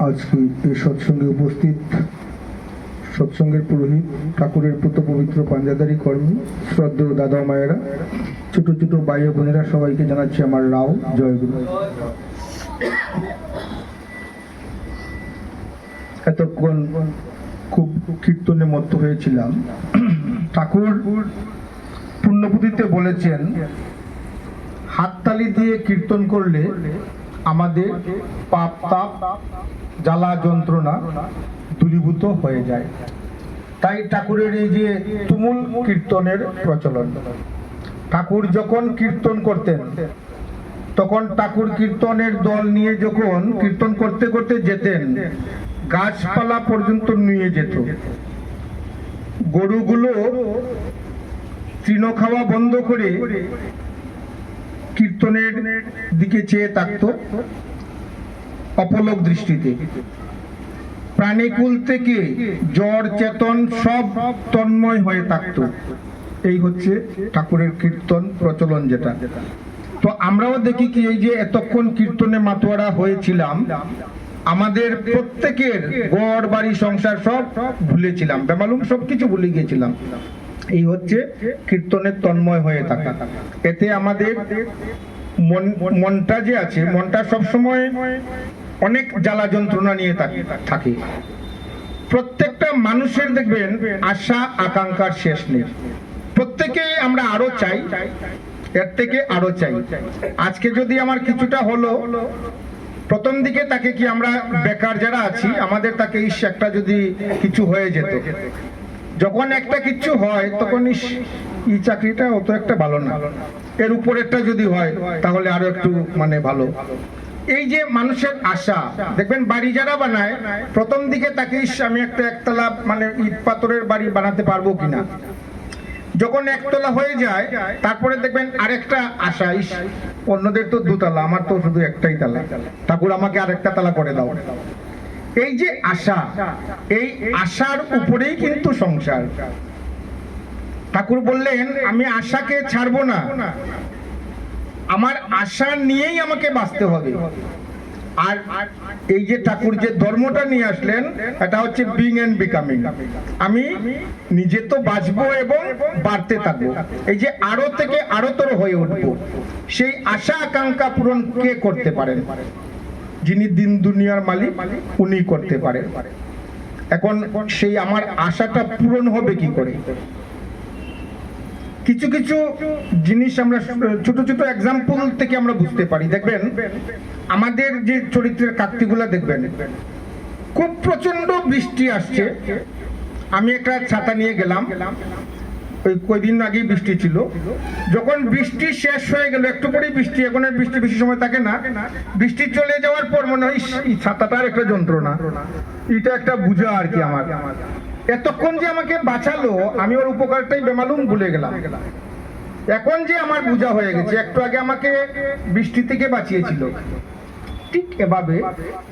আজকে এই সৎসঙ্গে উপস্থিত সৎসঙ্গের পুরোহিত, ঠাকুরের পুত পবিত্র পাঞ্জাদারি কর্মী, শ্রদ্ধেয় দাদা মায়েরা, ছোট ছোট ভাই ও বোনেরা, সবাইকে জানাচ্ছি আমার রাও জয়গুরু। এতক্ষণ খুব কীর্তনে মত্ত হয়েছিলাম। ঠাকুর পুণ্যপুঁথিতে বলেছেন, হাততালি দিয়ে কীর্তন করলে আমাদের পাপ তাপ জ্বালা যন্ত্রণা দূরীভূত হয়ে যায়। তাই ঠাকুরের এই যে তুমুল কীর্তনের প্রচলন। ঠাকুর যখন কীর্তন করতেন তখন ঠাকুর কীর্তনের দল নিয়ে যখন কীর্তন করতে করতে যেতেন, গাছপালা পর্যন্ত নিয়ে যেত। গরুগুলো তৃণ খাওয়া বন্ধ করে কীর্তনের দিকে চেয়ে থাকতো অপলক দৃষ্টিতে। প্রাণীকুল থেকে জ্বর চেতন সব তন্ময় হয়ে থাকতো। এই হচ্ছে ঠাকুরের কীর্তন প্রচলন যেটা। তো আমরাও দেখি কি, এই যে এতক্ষণ কীর্তনে মাতোয়ারা হয়েছিলাম, আমাদের প্রত্যেকের ঘর বাড়ি সংসার সব ভুলেছিলাম, বেমালুম সবকিছু ভুলে গিয়েছিলাম। এই হচ্ছে কীর্তনের তন্ময় হয়ে থাকা। এতে আমাদের মনটা যে আছে, মনটা সবসময় অনেক জ্বালা যন্ত্রণা নিয়ে থাকে। প্রত্যেকটা মানুষের দেখবেন আশা আকাঙ্ক্ষার শেষ নেই। প্রত্যেকেই আমরা আরো চাই, এর থেকে আরো চাই। আজকে যদি আমার কিছুটা হলো, প্রথম দিকে তাকে কি আমরা বেকার যারা আছি, আমাদের তাকে একটা যদি কিছু হয়ে যেত, যখন একটা কিছু হয় তখন এই চাকরিটা অত একটা ভালো না, এর উপরেরটা যদি হয় তাহলে আরো একটু ভালো। এই যে মানুষের আশা, দেখবেন বাড়ি যারা বানায় প্রথম দিকে তাকে আমি একটা একতলা ইট পাথরের বাড়ি বানাতে পারবো কিনা, যখন একতলা হয়ে যায় তারপরে দেখবেন আরেকটা আশা, অন্যদের তো দুতলা, আমার তো শুধু একটাই তালা, ঠাকুর আমাকে আরেকটা তালা করে দাও। এই যে আশা, এই আশার উপরেই কিন্তু সংসার। ঠাকুর বললেন, আমি আশাকে ছাড়বো না, আমার আশা নিয়েই আমাকে বাঁচতে হবে। আর এই যে ঠাকুর যে ধর্মটা নিয়ে আসলেন, এটা হচ্ছে বিং এন্ড বিকামিং। আমি নিজে তো বাঁচবো এবং বাড়তে থাকবো, এই যে আরো থেকে আরোতর হয়ে উঠবো। সেই আশা আকাঙ্ক্ষা পূরণ কে করতে পারেন? যিনি দিন দুনিয়ার মালিক, উনি করতে পারেন। এখন সেই আমার আশাটা পূরণ হবে কি করে? কিছু কিছু জিনিস আমরা ছোট ছোট এক্সাম্পল থেকে আমরা বুঝতে পারি। দেখবেন আমাদের যে চরিত্রের কাকতিগুলা দেখবেন, খুব প্রচন্ড বৃষ্টি আসছে, আমি একটা ছাতা নিয়ে গেলাম, ওই কয়দিন আগেই বৃষ্টি ছিল। যখন বৃষ্টি শেষ হয়ে গেল, একটু পরেই বৃষ্টি, এখন আর বৃষ্টি বেশি সময় থাকে না, বৃষ্টি চলে যাওয়ার পর মনে হয় এই ছাতাটার একটা যন্ত্রণা, এটা একটা বুঝা আর কি। আমার এতক্ষণ যে আমাকে বাঁচালো, আমি ওর উপকারটাই বেমালুম ভুলে গেলাম। এখন যে আমার বুঝা হয়ে গেছে, একটু আগে আমাকে বৃষ্টি থেকে বাঁচিয়েছিল। ঠিক এভাবে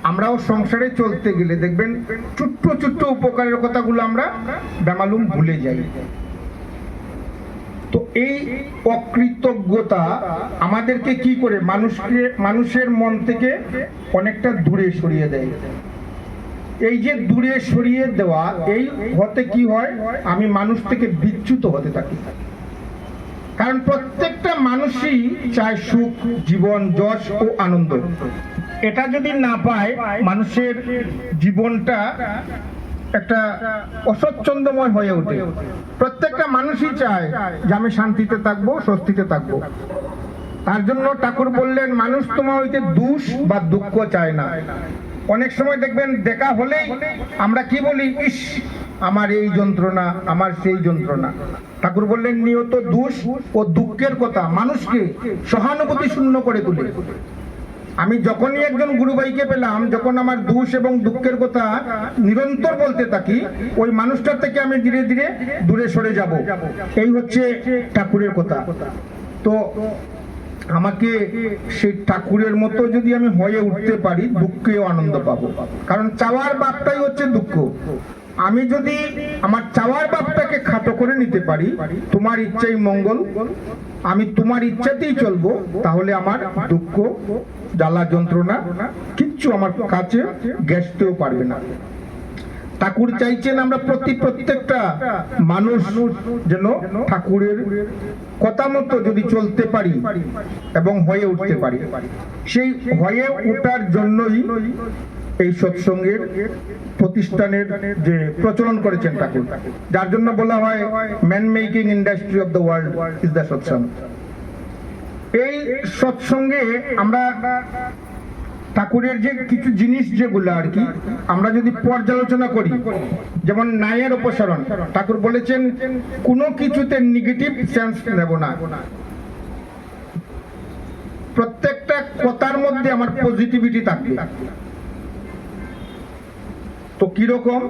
আমরাও সংসারে চলতে গেলে দেখবেন ছোট্ট ছোট্ট উপকারের কথাগুলো আমরা বেমালুম ভুলে যাই। তো এই অকৃতজ্ঞতা আমাদেরকে কি করে মানুষের মন থেকে অনেকটা দূরে সরিয়ে দেয়। এই যে দূরে সরিয়ে দেওয়া, এই হতে কি হয়, আমি মানুষ থেকে বিচ্যুত হতে থাকি। কারণ প্রত্যেকটা মানুষই চায় সুখ, জীবন, যশ ও আনন্দ। এটা যদি না পায়, মানুষের জীবনটা একটা অস্বচ্ছন্দময় হয়ে ওঠে। প্রত্যেকটা মানুষই চায় যে আমি শান্তিতে থাকবো, স্বস্তিতে থাকবো। তার জন্য ঠাকুর বললেন, মানুষ তোমার হইতে দুষ বা দুঃখ চায় না। অনেক সময় দেখবেন দেখা হলেই আমরা কি বলি, ইস আমার এই যন্ত্রণা, আমার সেই যন্ত্রণা। ঠাকুর বললেন, নিয়ত দুষ ও দুঃখের কথা মানুষকে সহানুভূতি শূন্য করে তোলে। আমি যখনই একজন গুরু ভাইকে পেলাম, যখন আমার দুষ এবং দুঃখের কথা নিরন্তর বলতে থাকি, ওই মানুষটার থেকে আমি ধীরে ধীরে দূরে সরে যাব। এই হচ্ছে ঠাকুরের কথা। তো আমাকে সেই ঠাকুরের মতো যদি আমি হয়ে উঠতে পারি, দুঃখেও আনন্দ পাবো। কারণ চাওয়ার বাপটাই হচ্ছে দুঃখ। আমি যদি আমার চাওয়ার বাপটাকে খাটো করে নিতে পারি, তোমার ইচ্ছাই মঙ্গল, আমি তোমার ইচ্ছাতেই চলবো, তাহলে আমার দুঃখ জ্বালা যন্ত্রণা কিচ্ছু আমার কাছে ঘেঁষতেও পারবে না। ঠাকুর চাইছেন আমরা প্রত্যেকটা মানুষ যেন ঠাকুরের কথা মতো যদি চলতে পারি এবং হয়ে উঠতে পারি। সেই হয়ে ওঠার জন্যই এই সৎসঙ্গের প্রতিষ্ঠানের যে প্রচলন করেছেন ঠাকুর, যার জন্য বলা হয় man making industry of the world is the সৎসঙ্গ। এই সৎসঙ্গে আমরা ঠাকুরের যে কিছু জিনিস যেগুলো আর কি আমরা যদি পর্যালোচনা করি, যেমন ন্যায়ের অপসারণ, ঠাকুর বলেছেন কোনো কিছুতে নেগেটিভ সেন্স নেব না, প্রত্যেকটা কথার মধ্যে আমার পজিটিভিটি থাকবে। তো কিরকম,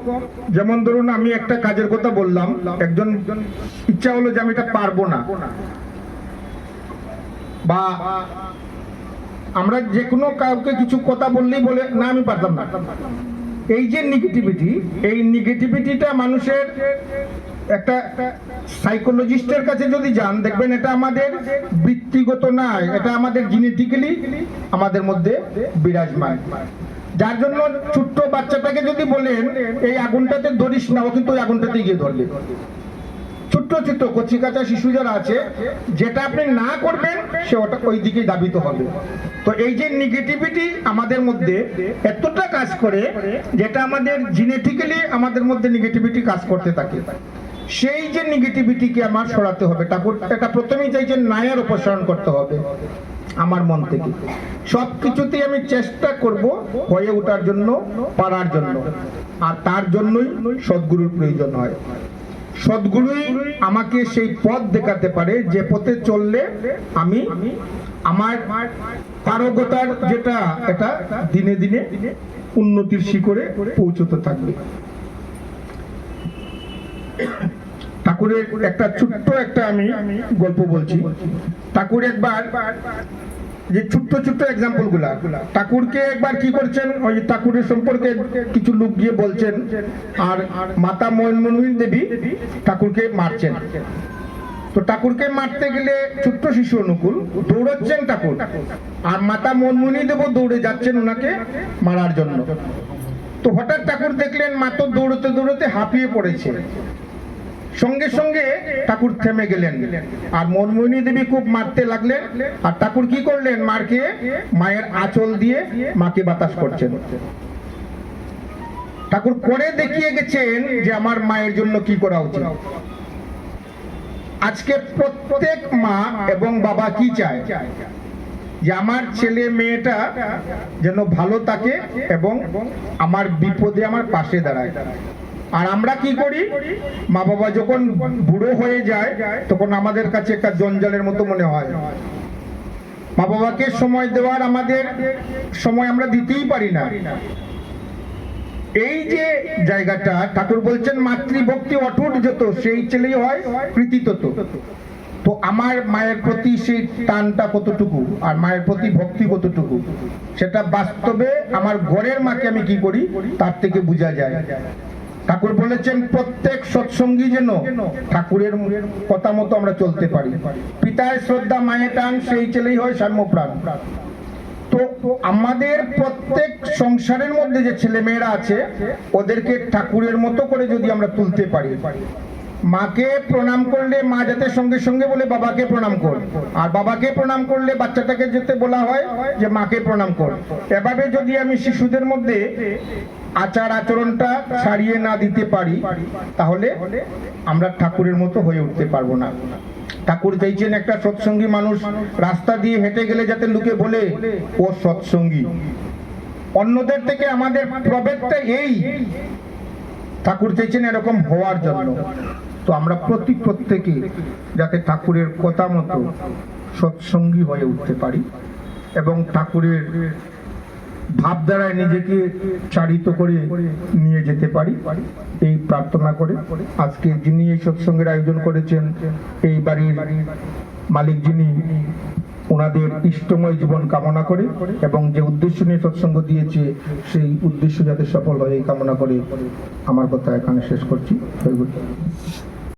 যেমন ধরুন আমি একটা কাজের কথা বললাম, একজন ইচ্ছা হলো যে আমি এটা পারবো না, বা আমরা যে কোনো কাউকে কিছু কথা বললেই বলে না আমি পারতাম না। এই যে নেগেটিভিটি, এই নেগেটিভিটিটা মানুষের একটা সাইকোলজিস্টের কাছে যদি যান দেখবেন এটা আমাদের বৃত্তিগত নয়, এটা আমাদের জেনেটিক্যালি আমাদের মধ্যে বিরাজমান। যার জন্য ছোট্ট বাচ্চাটাকে যদি বলেন এই আগুনটাতে ধরিস না, ও কিন্তু ওই আগুনটাতে গিয়ে ধরবে। ছোট্ট ছোট্ট কচি কাঁচা শিশু যারা আছে, যেটা আপনি না করবেন সে ওটা ওই দিকে দাবিত হবে। তো এই যে নেগেটিভিটি আমাদের মধ্যে এতটা কাজ করে, যেটা আমাদের জেনেটিক্যালি আমাদের মধ্যে নেগেটিভিটি কাজ করতে থাকে, সেই যে নেগেটিভিটিকে আমার সরাতে হবে। ঠাকুর এটা প্রথমেই চাইছেন ন্যায়ের অপসারণ করতে হবে আমার মন থেকে। সবকিছুতেই আমি চেষ্টা করব হয়ে ওঠার জন্য, পারার জন্য, আর তার জন্যই সদ্গুরুর প্রয়োজন হয়। সদ্গুরুই আমাকে সেই পথ দেখাতে পারে যে পথে চললে আমি আমার পারগতার যেটা এটা দিনে দিনে উন্নতির শিখরে পৌঁছতে থাকবে। ঠাকুরের একটা ছোট্ট একটা আমি গল্প বলছি। ঠাকুর একবার যে ছোট্ট ছোট্ট এক্সাম্পল গুলা, ঠাকুরকে একবার কি করছেন, ওই ঠাকুরের সম্পর্কে কিছু লোক গিয়ে বলছেন, আর মাতা মনমোহিনী দেবী ঠাকুরকে মারছেন। তো ঠাকুরকে মারতে গেলে ছোট্ট শিশু অনুকূল দৌড়াচ্ছেন ঠাকুর, আর মাতা মনমোহিনী দেবী দৌড়ে যাচ্ছেন ওনাকে মারার জন্য। তো হঠাৎ ঠাকুর দেখলেন মা তো দৌড়তে দৌড়তে হাঁপিয়ে পড়েছে। সঙ্গে সঙ্গে ঠাকুর থেমে গেলেন, আর মনমোহিনী দেবী খুব মারতে লাগলেন। আর ঠাকুর কি করলেন, মাকে মায়ের আঁচল দিয়ে মাকে বাতাস করছেন। ঠাকুর করে দেখিয়ে গেছেন যে আমার মায়ের জন্য কি করা উচিত। আজকে প্রত্যেক মা এবং বাবা কি চায়, যে আমার ছেলে মেয়েটা যেন ভালো থাকে এবং আমার বিপদে আমার পাশে দাঁড়ায়। আর আমরা কি করি, মা বাবা যখন বুড়ো হয়ে যায় তখন আমাদের কাছে একটা জঞ্জালের মতো মনে হয়। মা বাবাকে সময় দেওয়ার আমাদের সময় আমরা দিতেই পারি না। এই যে জায়গাটা ঠাকুর বলছেন মাতৃভক্তি অটুট যত সেই ছেলেই হয় কৃতিতত। তো আমার মায়ের প্রতি সেই টানটা কতটুকু আর মায়ের প্রতি ভক্তি কতটুকু, সেটা বাস্তবে আমার ঘরের মাকে আমি কি করি তার থেকে বোঝা যায়। ঠাকুর বলেছেন প্রত্যেক সৎসঙ্গী যেন ঠাকুরের কথা মতো আমরা চলতে পারি। পিতায় শ্রদ্ধা মায়ের টান সেই ছেলেই হয় সাম্যপ্রাণ। তো আমাদের প্রত্যেক সংসারের মধ্যে যে ছেলে মেয়েরা আছে ওদেরকে ঠাকুরের মতো করে যদি আমরা তুলতে পারি, মাকে প্রণাম করলে মা যাতে সঙ্গে সঙ্গে বলে বাবাকে প্রণাম কর, আর বাবাকে প্রণাম করলে বাচ্চাটাকে যেতে বলা হয় যে মাকে প্রণাম কর। এভাবে যদি আমি শিশুদের মধ্যে আচার আচরণটা ছাড়িয়ে না দিতে পারি তাহলে আমরা ঠাকুরের মতো হয়ে উঠতে পারবো না। ঠাকুর চাইছেন একটা সৎসঙ্গী মানুষ রাস্তা দিয়ে হেঁটে গেলে যাতে লোকে বলে ও সৎসঙ্গী। অন্যদের থেকে আমাদের প্রভেদটা এই, ঠাকুর চাইছেন এরকম হওয়ার জন্য। তো আমরা প্রত্যেকে যাতে ঠাকুরের কথা মতো সৎসঙ্গী হয়ে উঠতে পারি এবং ঠাকুরের ভাবধারায় নিজেকে চালিত করে নিয়ে যেতে পারি, এই প্রার্থনা করে আজকে যিনি এই সৎসঙ্গের আয়োজন করেছেন, এই বাড়ির মালিক যিনি ওনাদের ইষ্টময় জীবন কামনা করে এবং যে উদ্দেশ্য নিয়ে সৎসঙ্গ দিয়েছে সেই উদ্দেশ্য যাতে সফল হয় এই কামনা করে আমার কথা এখানে শেষ করছি। জয় গুরু।